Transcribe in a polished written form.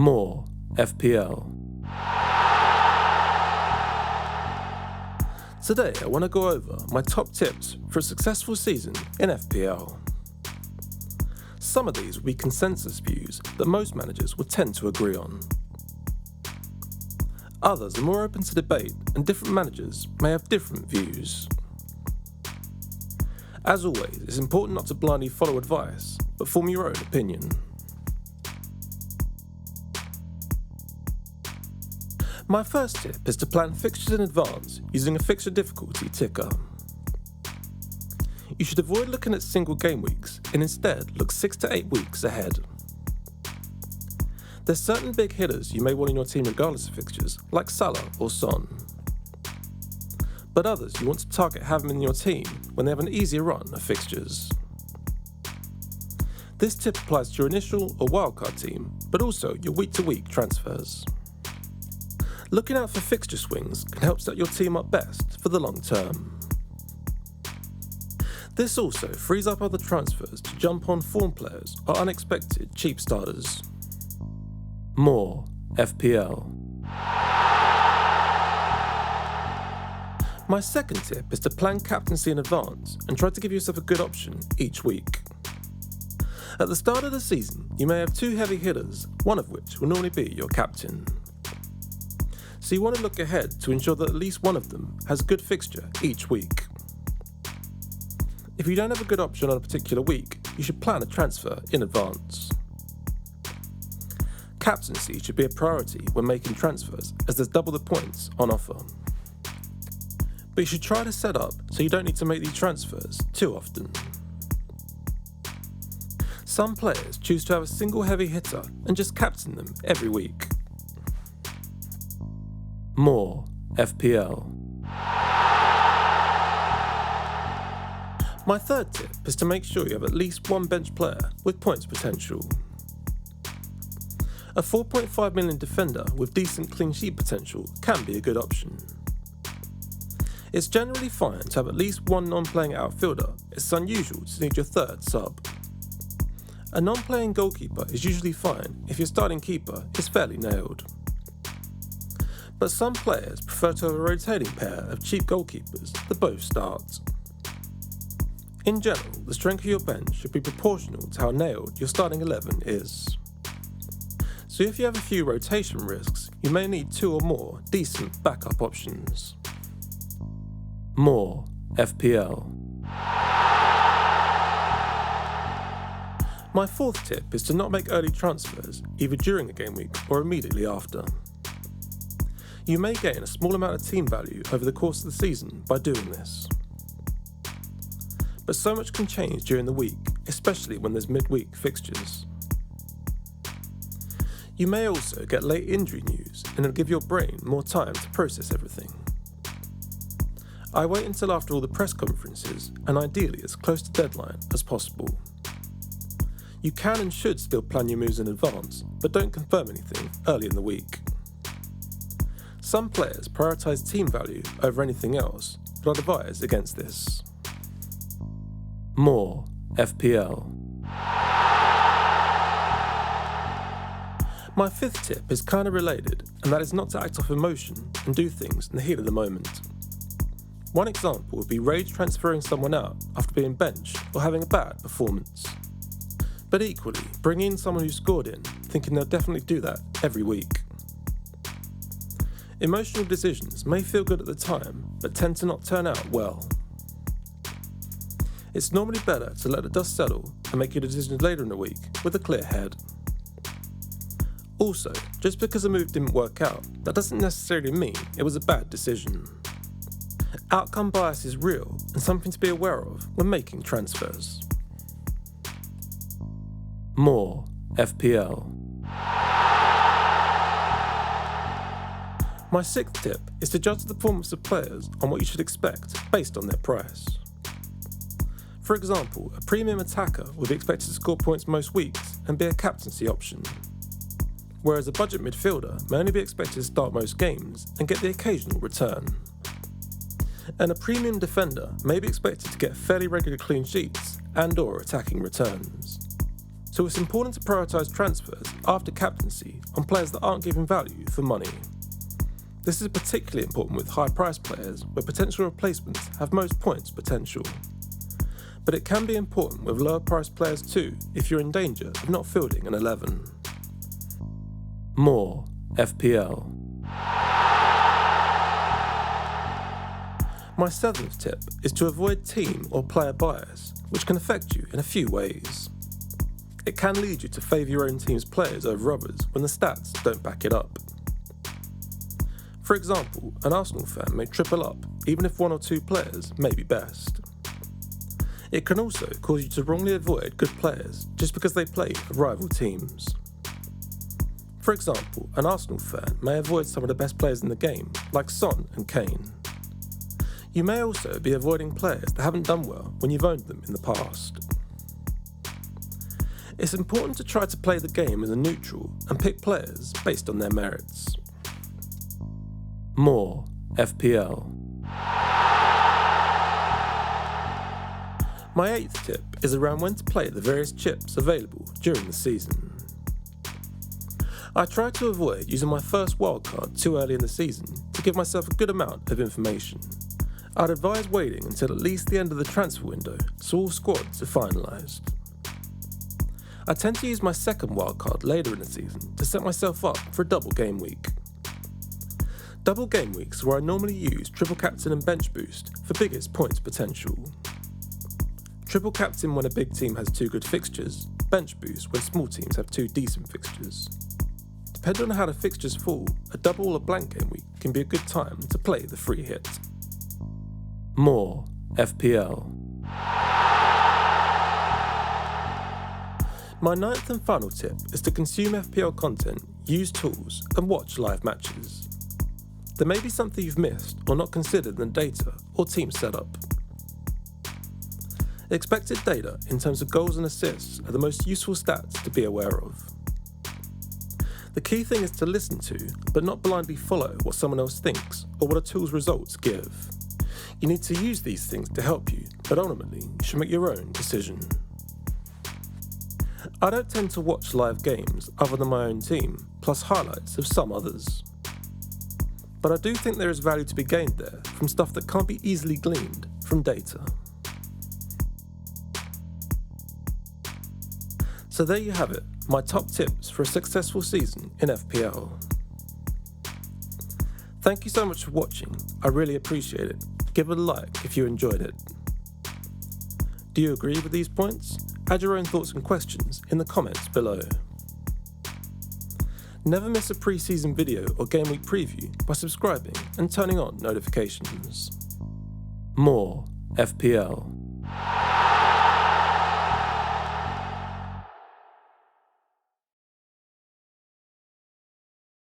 More FPL. Today I want to go over my top tips for a successful season in FPL. Some of these will be consensus views that most managers will tend to agree on. Others are more open to debate and different managers may have different views. As always, it's important not to blindly follow advice, but form your own opinion. My first tip is to plan fixtures in advance using a fixture difficulty ticker. You should avoid looking at single game weeks and instead look 6 to 8 weeks ahead. There's certain big hitters you may want in your team regardless of fixtures, like Salah or Son. But others you want to target having in your team when they have an easier run of fixtures. This tip applies to your initial or wildcard team, but also your week-to-week transfers. Looking out for fixture swings can help set your team up best for the long term. This also frees up other transfers to jump on form players or unexpected cheap starters. More FPL. My second tip is to plan captaincy in advance and try to give yourself a good option each week. At the start of the season, you may have 2 heavy hitters, one of which will normally be your captain. So you want to look ahead to ensure that at least one of them has a good fixture each week. If you don't have a good option on a particular week, you should plan a transfer in advance. Captaincy should be a priority when making transfers, as there's double the points on offer. But you should try to set up so you don't need to make these transfers too often. Some players choose to have a single heavy hitter and just captain them every week. More FPL. My third tip is to make sure you have at least one bench player with points potential. A 4.5 million defender with decent clean sheet potential can be a good option. It's generally fine to have at least one non-playing outfielder. It's unusual to need your third sub. A non-playing goalkeeper is usually fine if your starting keeper is fairly nailed. But some players prefer to have a rotating pair of cheap goalkeepers that both start. In general, the strength of your bench should be proportional to how nailed your starting 11 is. So if you have a few rotation risks, you may need 2 or more decent backup options. More FPL. My fourth tip is to not make early transfers either during a game week or immediately after. You may gain a small amount of team value over the course of the season by doing this. But so much can change during the week, especially when there's midweek fixtures. You may also get late injury news and it'll give your brain more time to process everything. I wait until after all the press conferences and ideally as close to deadline as possible. You can and should still plan your moves in advance, but don't confirm anything early in the week. Some players prioritise team value over anything else, but I'd advise against this. More FPL. My fifth tip is kind of related, and that is not to act off emotion and do things in the heat of the moment. One example would be rage transferring someone out after being benched or having a bad performance. But equally, bring in someone who scored in, thinking they'll definitely do that every week. Emotional decisions may feel good at the time, but tend to not turn out well. It's normally better to let the dust settle and make your decisions later in the week with a clear head. Also, just because a move didn't work out, that doesn't necessarily mean it was a bad decision. Outcome bias is real and something to be aware of when making transfers. More FPL. My sixth tip is to judge the performance of players on what you should expect based on their price. For example, a premium attacker would be expected to score points most weeks and be a captaincy option, whereas a budget midfielder may only be expected to start most games and get the occasional return. And a premium defender may be expected to get fairly regular clean sheets and/or attacking returns. So it's important to prioritise transfers after captaincy on players that aren't giving value for money. This is particularly important with high-priced players where potential replacements have most points potential. But it can be important with lower-priced players too if you're in danger of not fielding an 11. More FPL. My 7th tip is to avoid team or player bias, which can affect you in a few ways. It can lead you to favour your own team's players over others when the stats don't back it up. For example, an Arsenal fan may triple up even if one or two players may be best. It can also cause you to wrongly avoid good players just because they play for rival teams. For example, an Arsenal fan may avoid some of the best players in the game, like Son and Kane. You may also be avoiding players that haven't done well when you've owned them in the past. It's important to try to play the game as a neutral and pick players based on their merits. More FPL. My 8th tip is around when to play the various chips available during the season. I try to avoid using my first wildcard too early in the season to give myself a good amount of information. I'd advise waiting until at least the end of the transfer window so all squads are finalised. I tend to use my second wildcard later in the season to set myself up for a double game week. Double game weeks are where I normally use triple captain and bench boost for biggest points potential. Triple captain when a big team has 2 good fixtures, bench boost when small teams have 2 decent fixtures. Depending on how the fixtures fall, a double or blank game week can be a good time to play the free hit. More FPL. My 9th and final tip is to consume FPL content, use tools, and watch live matches. There may be something you've missed or not considered in the data or team setup. Expected data in terms of goals and assists are the most useful stats to be aware of. The key thing is to listen to, but not blindly follow what someone else thinks or what a tool's results give. You need to use these things to help you, but ultimately you should make your own decision. I don't tend to watch live games other than my own team, plus highlights of some others. But I do think there is value to be gained there from stuff that can't be easily gleaned from data. So there you have it, my top tips for a successful season in FPL. Thank you so much for watching, I really appreciate it. Give it a like if you enjoyed it. Do you agree with these points? Add your own thoughts and questions in the comments below. Never miss a pre-season video or game week preview by subscribing and turning on notifications. More FPL.